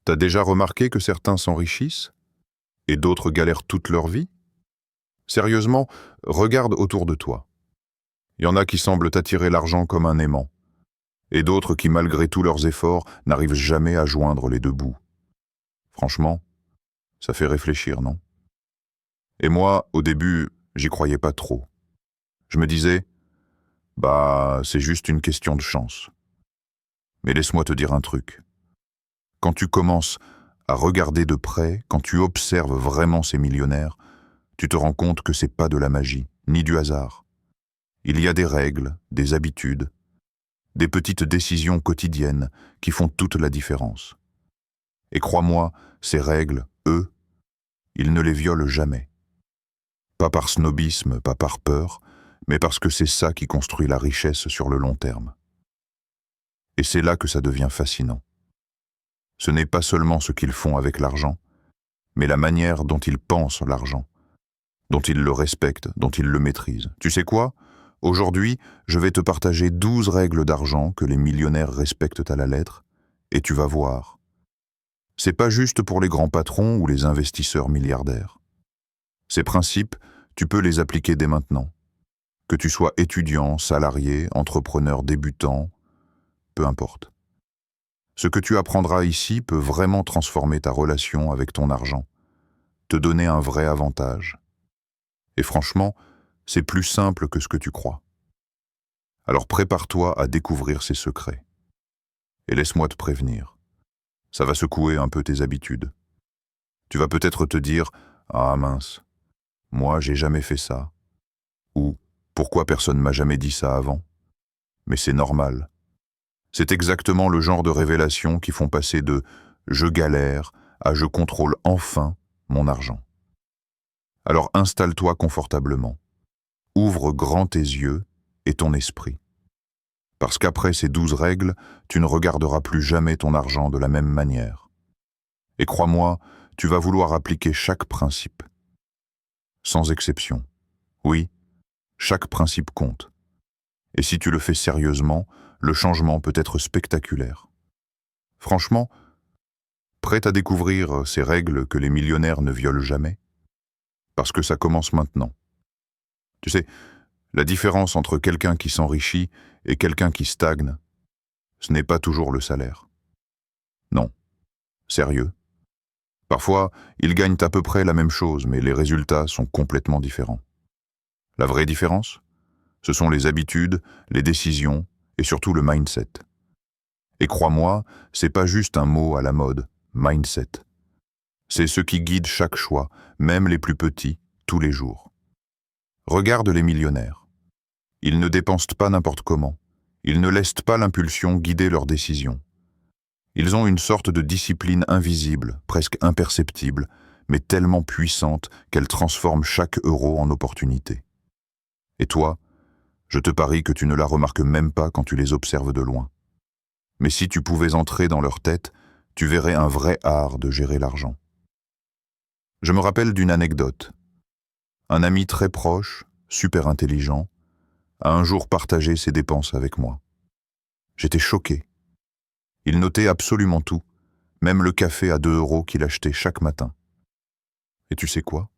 T'as déjà remarqué que certains s'enrichissent et d'autres galèrent toute leur vie? Sérieusement, regarde autour de toi. Il y en a qui semblent attirer l'argent comme un aimant, et d'autres qui, malgré tous leurs efforts, n'arrivent jamais à joindre les deux bouts. Franchement, ça fait réfléchir, non? Et moi, au début, j'y croyais pas trop. Je me disais, c'est juste une question de chance. Mais laisse-moi te dire un truc. Quand tu commences à regarder de près, quand tu observes vraiment ces millionnaires, tu te rends compte que c'est pas de la magie, ni du hasard. Il y a des règles, des habitudes, des petites décisions quotidiennes qui font toute la différence. Et crois-moi, ces règles, eux, ils ne les violent jamais. Pas par snobisme, pas par peur, mais parce que c'est ça qui construit la richesse sur le long terme. Et c'est là que ça devient fascinant. Ce n'est pas seulement ce qu'ils font avec l'argent, mais la manière dont ils pensent l'argent, dont ils le respectent, dont ils le maîtrisent. Tu sais quoi? Aujourd'hui, je vais te partager 12 règles d'argent que les millionnaires respectent à la lettre, et tu vas voir. C'est pas juste pour les grands patrons ou les investisseurs milliardaires. Ces principes, tu peux les appliquer dès maintenant. Que tu sois étudiant, salarié, entrepreneur débutant, peu importe. Ce que tu apprendras ici peut vraiment transformer ta relation avec ton argent, te donner un vrai avantage. Et franchement, c'est plus simple que ce que tu crois. Alors prépare-toi à découvrir ces secrets. Et laisse-moi te prévenir, ça va secouer un peu tes habitudes. Tu vas peut-être te dire « Ah mince, moi j'ai jamais fait ça » ou « Pourquoi personne m'a jamais dit ça avant ?» Mais c'est normal. C'est exactement le genre de révélations qui font passer de « je galère » à « je contrôle enfin mon argent ». Alors installe-toi confortablement. Ouvre grand tes yeux et ton esprit. Parce qu'après ces 12 règles, tu ne regarderas plus jamais ton argent de la même manière. Et crois-moi, tu vas vouloir appliquer chaque principe. Sans exception. Oui, chaque principe compte. Et si tu le fais sérieusement, le changement peut être spectaculaire. Franchement, prêt à découvrir ces règles que les millionnaires ne violent jamais? Parce que ça commence maintenant. Tu sais, la différence entre quelqu'un qui s'enrichit et quelqu'un qui stagne, ce n'est pas toujours le salaire. Non, sérieux. Parfois, ils gagnent à peu près la même chose, mais les résultats sont complètement différents. La vraie différence, ce sont les habitudes, les décisions et surtout le mindset. Et crois-moi, c'est pas juste un mot à la mode, mindset. C'est ce qui guide chaque choix, même les plus petits, tous les jours. Regarde les millionnaires. Ils ne dépensent pas n'importe comment. Ils ne laissent pas l'impulsion guider leurs décisions. Ils ont une sorte de discipline invisible, presque imperceptible, mais tellement puissante qu'elle transforme chaque euro en opportunité. Et toi, je te parie que tu ne la remarques même pas quand tu les observes de loin. Mais si tu pouvais entrer dans leur tête, tu verrais un vrai art de gérer l'argent. Je me rappelle d'une anecdote. Un ami très proche, super intelligent, a un jour partagé ses dépenses avec moi. J'étais choqué. Il notait absolument tout, même le café à 2 € qu'il achetait chaque matin. Et tu sais quoi?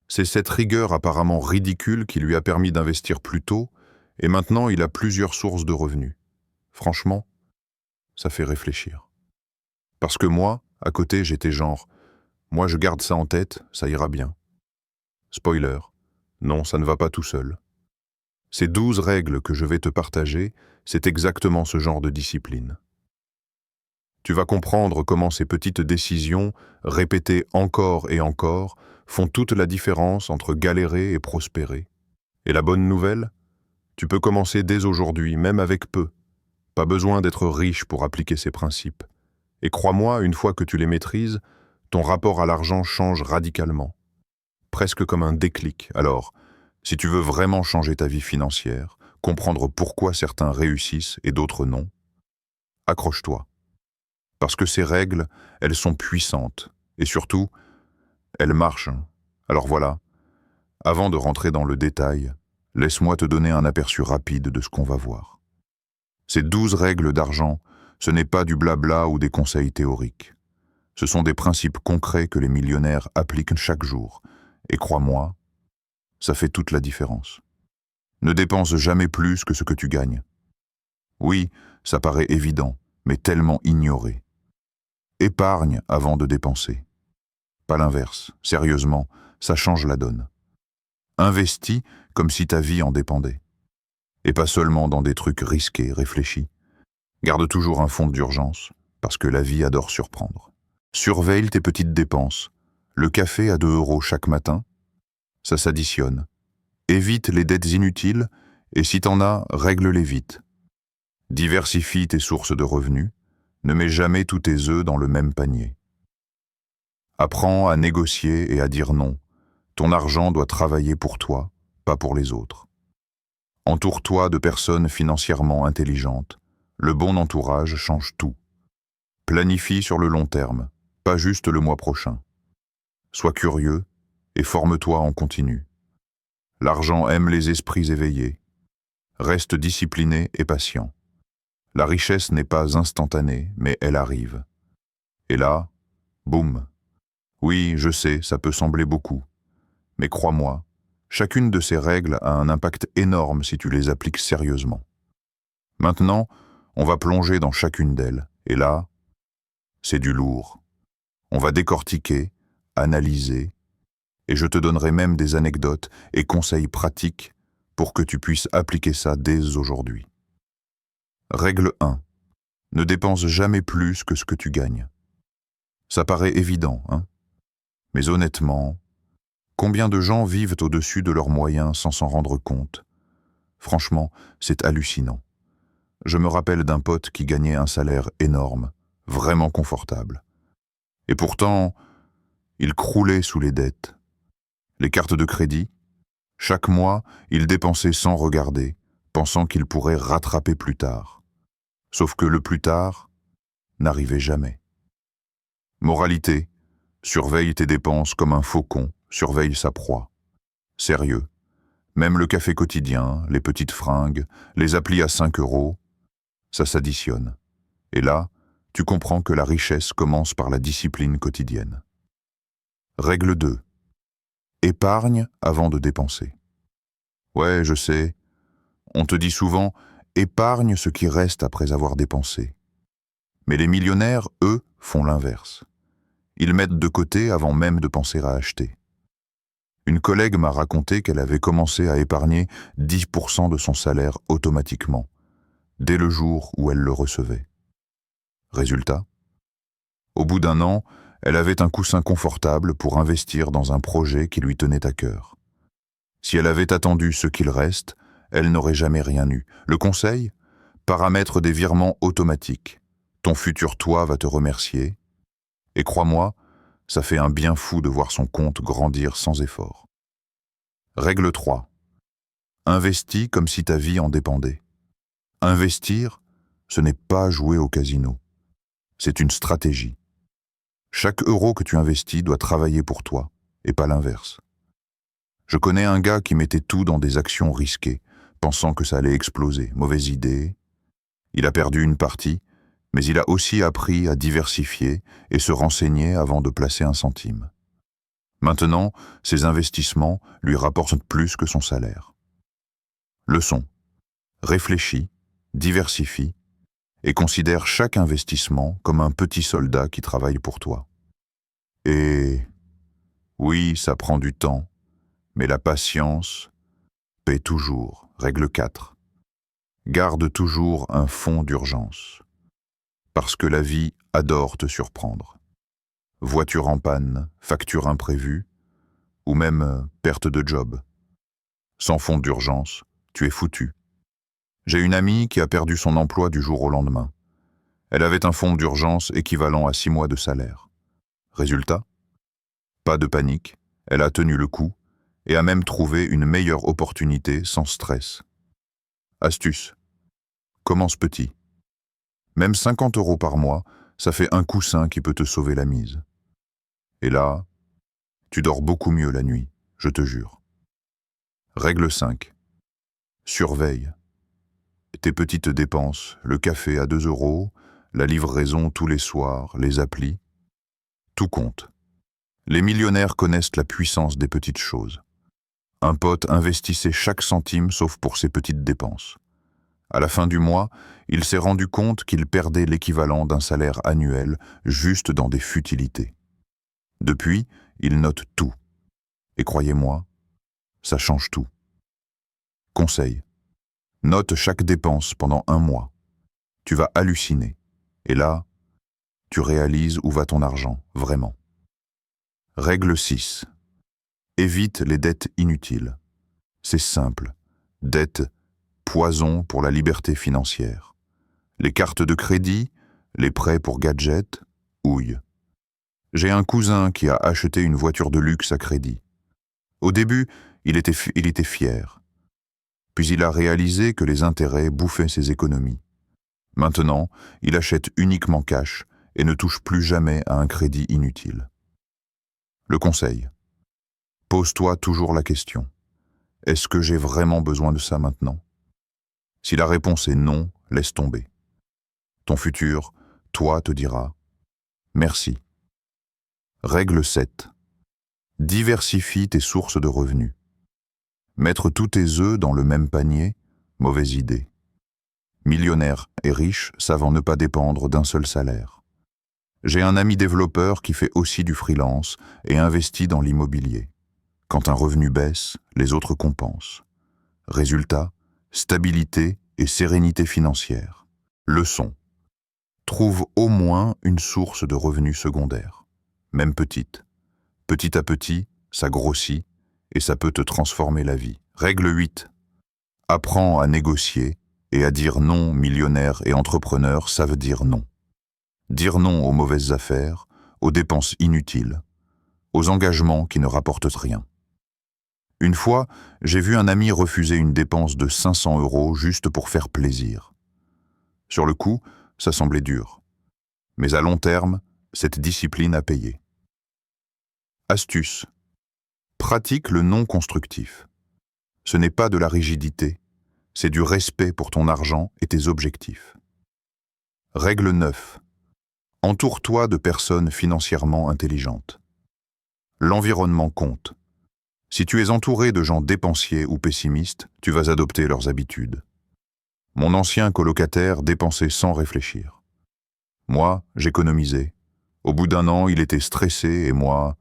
C'est cette rigueur apparemment ridicule qui lui a permis d'investir plus tôt, et maintenant il a plusieurs sources de revenus. Franchement, ça fait réfléchir. Parce que moi, à côté, j'étais genre, moi je garde ça en tête, ça ira bien. Spoiler, non, ça ne va pas tout seul. Ces 12 règles que je vais te partager, c'est exactement ce genre de discipline. Tu vas comprendre comment ces petites décisions, répétées encore et encore, font toute la différence entre galérer et prospérer. Et la bonne nouvelle? Tu peux commencer dès aujourd'hui, même avec peu. Pas besoin d'être riche pour appliquer ces principes. Et crois-moi, une fois que tu les maîtrises, ton rapport à l'argent change radicalement. Presque comme un déclic. Alors, si tu veux vraiment changer ta vie financière, comprendre pourquoi certains réussissent et d'autres non, accroche-toi. Parce que ces règles, elles sont puissantes. Et surtout, elles marchent. Alors voilà, avant de rentrer dans le détail, laisse-moi te donner un aperçu rapide de ce qu'on va voir. Ces 12 règles d'argent, Ce n'est pas du blabla ou des conseils théoriques. Ce sont des principes concrets que les millionnaires appliquent chaque jour. Et crois-moi, ça fait toute la différence. Ne dépense jamais plus que ce que tu gagnes. Oui, ça paraît évident, mais tellement ignoré. Épargne avant de dépenser. Pas l'inverse. Sérieusement, ça change la donne. Investis comme si ta vie en dépendait. Et pas seulement dans des trucs risqués, réfléchis. Garde toujours un fonds d'urgence, parce que la vie adore surprendre. Surveille tes petites dépenses. Le café à 2 € chaque matin, ça s'additionne. Évite les dettes inutiles, et si t'en as, règle-les vite. Diversifie tes sources de revenus, ne mets jamais tous tes œufs dans le même panier. Apprends à négocier et à dire non. Ton argent doit travailler pour toi, pas pour les autres. Entoure-toi de personnes financièrement intelligentes. Le bon entourage change tout. Planifie sur le long terme, pas juste le mois prochain. Sois curieux et forme-toi en continu. L'argent aime les esprits éveillés. Reste discipliné et patient. La richesse n'est pas instantanée, mais elle arrive. Et là, boum. Oui, je sais, ça peut sembler beaucoup. Mais crois-moi, chacune de ces règles a un impact énorme si tu les appliques sérieusement. Maintenant, on va plonger dans chacune d'elles. Et là, c'est du lourd. On va décortiquer, analyser, et je te donnerai même des anecdotes et conseils pratiques pour que tu puisses appliquer ça dès aujourd'hui. Règle 1. Ne dépense jamais plus que ce que tu gagnes. Ça paraît évident, hein? Mais honnêtement, combien de gens vivent au-dessus de leurs moyens sans s'en rendre compte? Franchement, c'est hallucinant. Je me rappelle d'un pote qui gagnait un salaire énorme, vraiment confortable. Et pourtant, il croulait sous les dettes. Les cartes de crédit, chaque mois, il dépensait sans regarder, pensant qu'il pourrait rattraper plus tard. Sauf que le plus tard n'arrivait jamais. Moralité, surveille tes dépenses comme un faucon surveille sa proie. Sérieux, même le café quotidien, les petites fringues, les applis à 5 €, ça s'additionne. Et là, tu comprends que la richesse commence par la discipline quotidienne. Règle 2. Épargne avant de dépenser. Ouais, je sais, on te dit souvent « épargne ce qui reste après avoir dépensé ». Mais les millionnaires, eux, font l'inverse. Ils mettent de côté avant même de penser à acheter. Une collègue m'a raconté qu'elle avait commencé à épargner 10% de son salaire automatiquement, dès le jour où elle le recevait. Résultat, au bout d'1 an, elle avait un coussin confortable pour investir dans un projet qui lui tenait à cœur. Si elle avait attendu ce qu'il reste, elle n'aurait jamais rien eu. Le conseil? Paramètre des virements automatiques. Ton futur toi va te remercier. Et crois-moi, ça fait un bien fou de voir son compte grandir sans effort. Règle 3. Investis comme si ta vie en dépendait. Investir, ce n'est pas jouer au casino. C'est une stratégie. Chaque euro que tu investis doit travailler pour toi, et pas l'inverse. Je connais un gars qui mettait tout dans des actions risquées, pensant que ça allait exploser. Mauvaise idée. Il a perdu une partie, mais il a aussi appris à diversifier et se renseigner avant de placer un centime. Maintenant, ses investissements lui rapportent plus que son salaire. Leçon. Réfléchis, diversifie et considère chaque investissement comme un petit soldat qui travaille pour toi. Et oui, ça prend du temps, mais la patience paie toujours. Règle 4. Garde toujours un fonds d'urgence. Parce que la vie adore te surprendre. Voiture en panne, facture imprévue, ou même perte de job. Sans fonds d'urgence, tu es foutu. J'ai une amie qui a perdu son emploi du jour au lendemain. Elle avait un fonds d'urgence équivalent à 6 mois de salaire. Résultat? Pas de panique, elle a tenu le coup et a même trouvé une meilleure opportunité sans stress. Astuce. Commence petit. Même 50 € par mois, ça fait un coussin qui peut te sauver la mise. Et là, tu dors beaucoup mieux la nuit, je te jure. Règle 5. Surveille. Tes petites dépenses, le café à 2 €, la livraison tous les soirs, les applis. Tout compte. Les millionnaires connaissent la puissance des petites choses. Un pote investissait chaque centime sauf pour ses petites dépenses. À la fin du mois, il s'est rendu compte qu'il perdait l'équivalent d'un salaire annuel juste dans des futilités. Depuis, il note tout. Et croyez-moi, ça change tout. Conseil. Note chaque dépense pendant 1 mois. Tu vas halluciner. Et là, tu réalises où va ton argent, vraiment. Règle 6. Évite les dettes inutiles. C'est simple. Dette, poison pour la liberté financière. Les cartes de crédit, les prêts pour gadgets, houille. J'ai un cousin qui a acheté une voiture de luxe à crédit. Au début, il était fier. Puis il a réalisé que les intérêts bouffaient ses économies. Maintenant, il achète uniquement cash et ne touche plus jamais à un crédit inutile. Le conseil. Pose-toi toujours la question. Est-ce que j'ai vraiment besoin de ça maintenant? Si la réponse est non, laisse tomber. Ton futur, toi, te dira « Merci ». Règle 7. Diversifie tes sources de revenus. Mettre tous tes œufs dans le même panier, mauvaise idée. Millionnaires et riches savent en ne pas dépendre d'un seul salaire. J'ai un ami développeur qui fait aussi du freelance et investit dans l'immobilier. Quand un revenu baisse, les autres compensent. Résultat, stabilité et sérénité financière. Leçon. Trouve au moins une source de revenus secondaire, même petite. Petit à petit, ça grossit et ça peut te transformer la vie. Règle 8. Apprends à négocier et à dire non. Millionnaires et entrepreneurs savent dire non. Dire non aux mauvaises affaires, aux dépenses inutiles, aux engagements qui ne rapportent rien. Une fois, j'ai vu un ami refuser une dépense de 500 € juste pour faire plaisir. Sur le coup, ça semblait dur. Mais à long terme, cette discipline a payé. Astuce. Pratique le non constructif. Ce n'est pas de la rigidité, c'est du respect pour ton argent et tes objectifs. Règle 9. Entoure-toi de personnes financièrement intelligentes. L'environnement compte. Si tu es entouré de gens dépensiers ou pessimistes, tu vas adopter leurs habitudes. Mon ancien colocataire dépensait sans réfléchir. Moi, j'économisais. Au bout d'1 an, il était stressé et moi,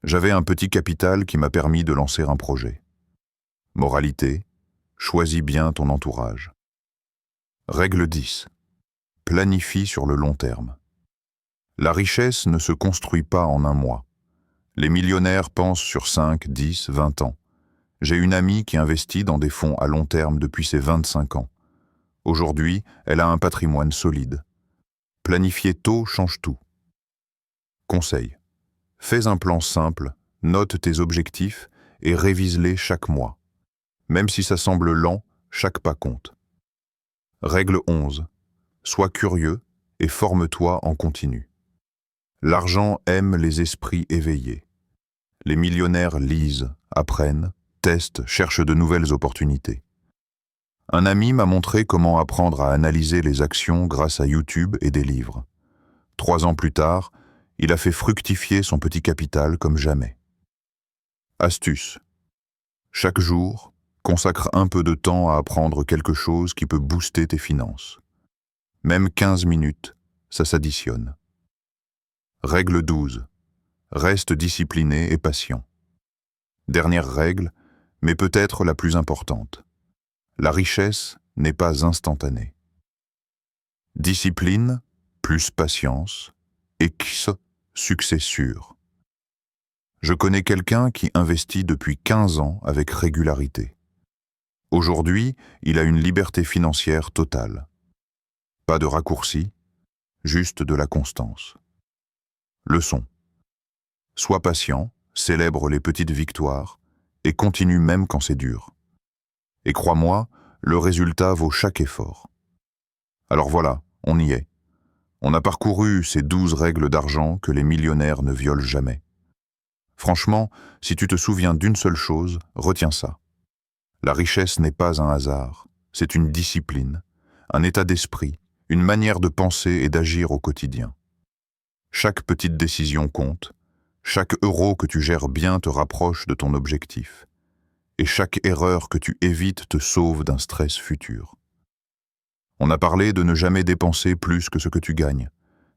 j'avais un petit capital qui m'a permis de lancer un projet. Moralité, choisis bien ton entourage. Règle 10. Planifie sur le long terme. La richesse ne se construit pas en 1 mois. Les millionnaires pensent sur 5, 10, 20 ans. J'ai une amie qui investit dans des fonds à long terme depuis ses 25 ans. Aujourd'hui, elle a un patrimoine solide. Planifier tôt change tout. Conseil. Fais un plan simple, note tes objectifs et révise-les chaque mois. Même si ça semble lent, chaque pas compte. Règle 11. Sois curieux et forme-toi en continu. L'argent aime les esprits éveillés. Les millionnaires lisent, apprennent, testent, cherchent de nouvelles opportunités. Un ami m'a montré comment apprendre à analyser les actions grâce à YouTube et des livres. 3 ans plus tard, il a fait fructifier son petit capital comme jamais. Astuce. Chaque jour, consacre un peu de temps à apprendre quelque chose qui peut booster tes finances. Même 15 minutes, ça s'additionne. Règle 12. Reste discipliné et patient. Dernière règle, mais peut-être la plus importante. La richesse n'est pas instantanée. Discipline plus patience, X, succès sûr. Je connais quelqu'un qui investit depuis 15 ans avec régularité. Aujourd'hui, il a une liberté financière totale. Pas de raccourci, juste de la constance. Leçon. Sois patient, célèbre les petites victoires et continue même quand c'est dur. Et crois-moi, le résultat vaut chaque effort. Alors voilà, on y est. On a parcouru ces 12 règles d'argent que les millionnaires ne violent jamais. Franchement, si tu te souviens d'une seule chose, retiens ça. La richesse n'est pas un hasard, c'est une discipline, un état d'esprit, une manière de penser et d'agir au quotidien. Chaque petite décision compte, chaque euro que tu gères bien te rapproche de ton objectif, et chaque erreur que tu évites te sauve d'un stress futur. On a parlé de ne jamais dépenser plus que ce que tu gagnes,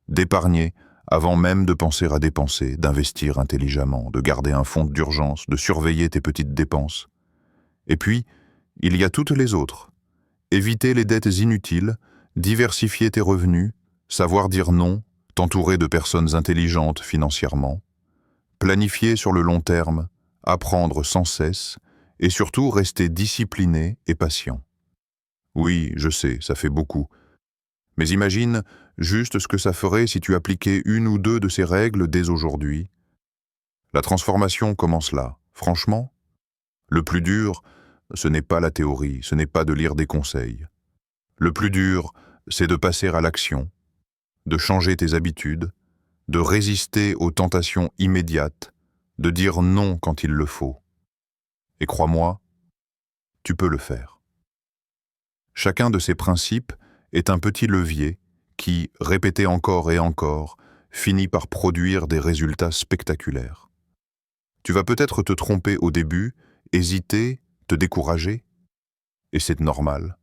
d'épargner avant même de penser à dépenser, d'investir intelligemment, de garder un fonds d'urgence, de surveiller tes petites dépenses. Et puis, il y a toutes les autres. Éviter les dettes inutiles, diversifier tes revenus, savoir dire non, t'entourer de personnes intelligentes financièrement, planifier sur le long terme, apprendre sans cesse, et surtout rester discipliné et patient. Oui, je sais, ça fait beaucoup. Mais imagine juste ce que ça ferait si tu appliquais une ou deux de ces règles dès aujourd'hui. La transformation commence là. Franchement, le plus dur, ce n'est pas la théorie, ce n'est pas de lire des conseils. Le plus dur, c'est de passer à l'action, de changer tes habitudes, de résister aux tentations immédiates, de dire non quand il le faut. Et crois-moi, tu peux le faire. Chacun de ces principes est un petit levier qui, répété encore et encore, finit par produire des résultats spectaculaires. Tu vas peut-être te tromper au début, hésiter, te décourager, et c'est normal.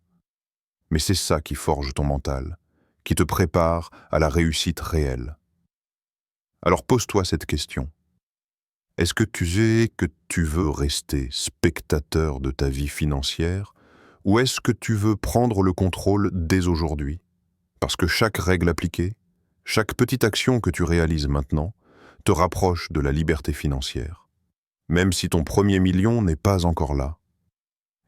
Mais c'est ça qui forge ton mental, qui te prépare à la réussite réelle. Alors pose-toi cette question. Est-ce que tu sais que tu veux rester spectateur de ta vie financière ou est-ce que tu veux prendre le contrôle dès aujourd'hui? Parce que chaque règle appliquée, chaque petite action que tu réalises maintenant, te rapproche de la liberté financière. Même si ton premier million n'est pas encore là.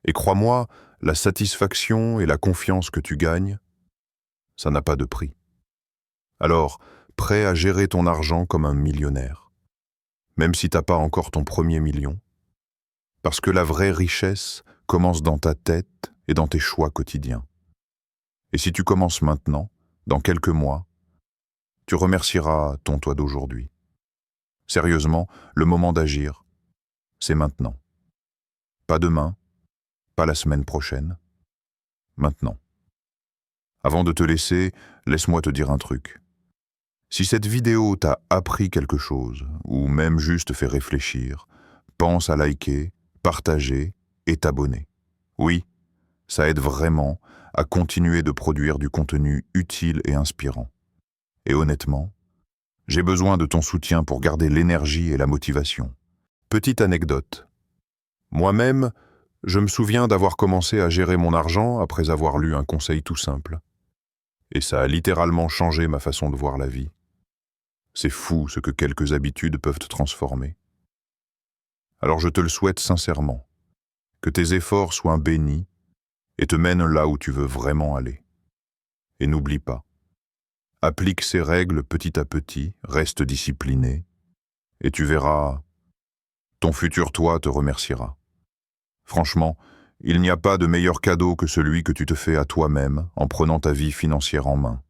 Et crois-moi, la satisfaction et la confiance que tu gagnes, ça n'a pas de prix. Alors, prêt à gérer ton argent comme un millionnaire. Même si t'as pas encore ton premier million. Parce que la vraie richesse commence dans ta tête et dans tes choix quotidiens. Et si tu commences maintenant, dans quelques mois, tu remercieras ton toi d'aujourd'hui. Sérieusement, le moment d'agir, c'est maintenant. Pas demain, pas la semaine prochaine, maintenant. Avant de te laisser, laisse-moi te dire un truc. Si cette vidéo t'a appris quelque chose, ou même juste fait réfléchir, pense à liker, partager et t'abonner. Oui, ça aide vraiment à continuer de produire du contenu utile et inspirant. Et honnêtement, j'ai besoin de ton soutien pour garder l'énergie et la motivation. Petite anecdote. Moi-même, je me souviens d'avoir commencé à gérer mon argent après avoir lu un conseil tout simple. Et ça a littéralement changé ma façon de voir la vie. C'est fou ce que quelques habitudes peuvent te transformer. Alors je te le souhaite sincèrement, que tes efforts soient bénis et te mènent là où tu veux vraiment aller. Et n'oublie pas, applique ces règles petit à petit, reste discipliné, et tu verras, ton futur toi te remerciera. Franchement, il n'y a pas de meilleur cadeau que celui que tu te fais à toi-même en prenant ta vie financière en main.